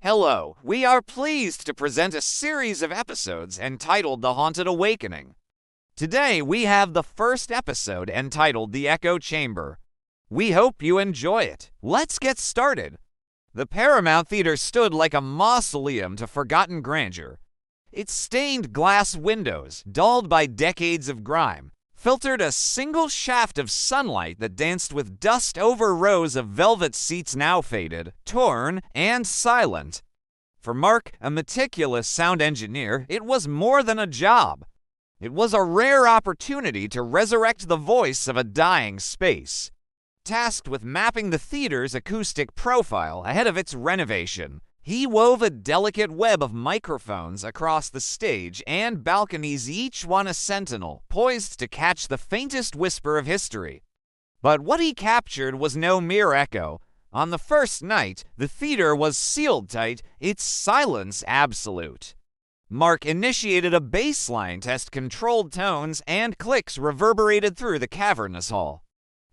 Hello, we are pleased to present a series of episodes entitled The Haunted Awakening. Today we have the first episode entitled The Echo Chamber. We hope you enjoy it. Let's get started. The Paramount Theater stood like a mausoleum to forgotten grandeur. Its stained glass windows, dulled by decades of grime, filtered a single shaft of sunlight that danced with dust over rows of velvet seats now faded, torn, and silent. For Mark, a meticulous sound engineer, it was more than a job. It was a rare opportunity to resurrect the voice of a dying space. Tasked with mapping the theater's acoustic profile ahead of its renovation, he wove a delicate web of microphones across the stage and balconies, each one a sentinel, poised to catch the faintest whisper of history. But what he captured was no mere echo. On the first night, the theater was sealed tight, its silence absolute. Mark initiated a baseline test, controlled tones and clicks reverberated through the cavernous hall.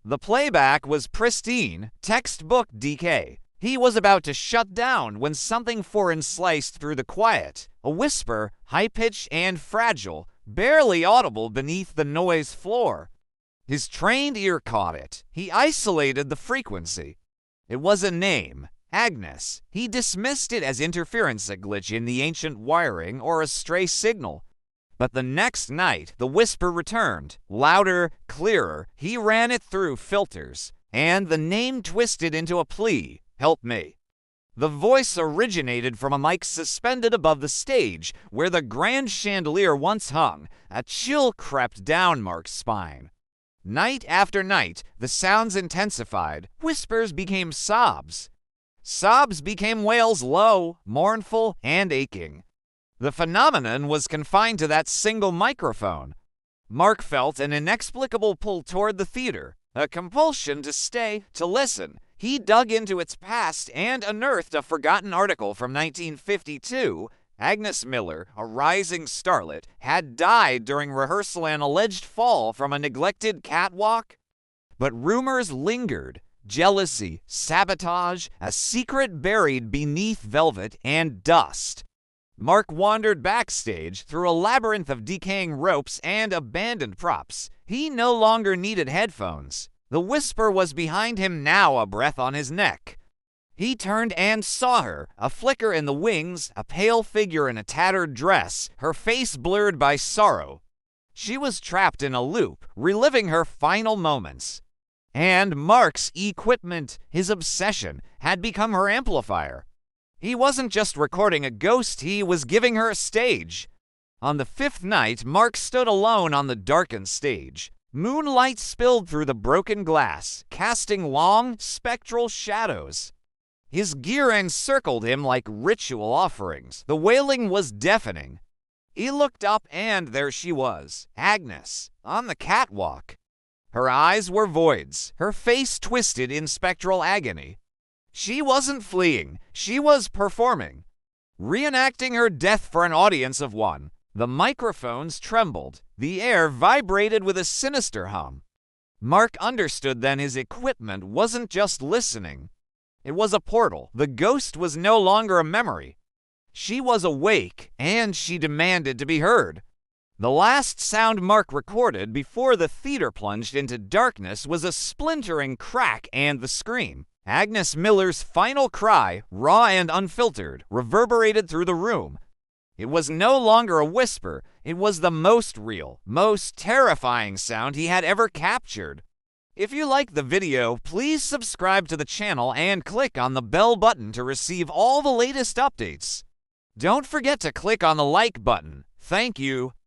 The playback was pristine, textbook decay. He was about to shut down when something foreign sliced through the quiet, a whisper, high-pitched and fragile, barely audible beneath the noise floor. His trained ear caught it. He isolated the frequency. It was a name, Agnes. He dismissed it as interference, a glitch in the ancient wiring, or a stray signal. But the next night, the whisper returned, louder, clearer. He ran it through filters, and the name twisted into a plea. Help me. The voice originated from a mic suspended above the stage, where the grand chandelier once hung. A chill crept down Mark's spine. Night after night, the sounds intensified. Whispers became sobs. Sobs became wails, low, mournful, and aching. The phenomenon was confined to that single microphone. Mark felt an inexplicable pull toward the theater, a compulsion to stay, to listen. He dug into its past and unearthed a forgotten article from 1952. Agnes Miller, a rising starlet, had died during rehearsal, an alleged fall from a neglected catwalk. But rumors lingered. Jealousy, sabotage, a secret buried beneath velvet and dust. Mark wandered backstage through a labyrinth of decaying ropes and abandoned props. He no longer needed headphones. The whisper was behind him now, a breath on his neck. He turned and saw her, a flicker in the wings, a pale figure in a tattered dress, her face blurred by sorrow. She was trapped in a loop, reliving her final moments. And Mark's equipment, his obsession, had become her amplifier. He wasn't just recording a ghost, he was giving her a stage. On the fifth night, Mark stood alone on the darkened stage. Moonlight spilled through the broken glass, casting long, spectral shadows. His gear encircled him like ritual offerings. The wailing was deafening. He looked up, and there she was, Agnes, on the catwalk. Her eyes were voids, her face twisted in spectral agony. She wasn't fleeing, she was performing, reenacting her death for an audience of one. The microphones trembled. The air vibrated with a sinister hum. Mark understood then his equipment wasn't just listening. It was a portal. The ghost was no longer a memory. She was awake, and she demanded to be heard. The last sound Mark recorded before the theater plunged into darkness was a splintering crack and the scream. Agnes Miller's final cry, raw and unfiltered, reverberated through the room. It was no longer a whisper. It was the most real, most terrifying sound he had ever captured. If you like the video, please subscribe to the channel and click on the bell button to receive all the latest updates. Don't forget to click on the like button. Thank you.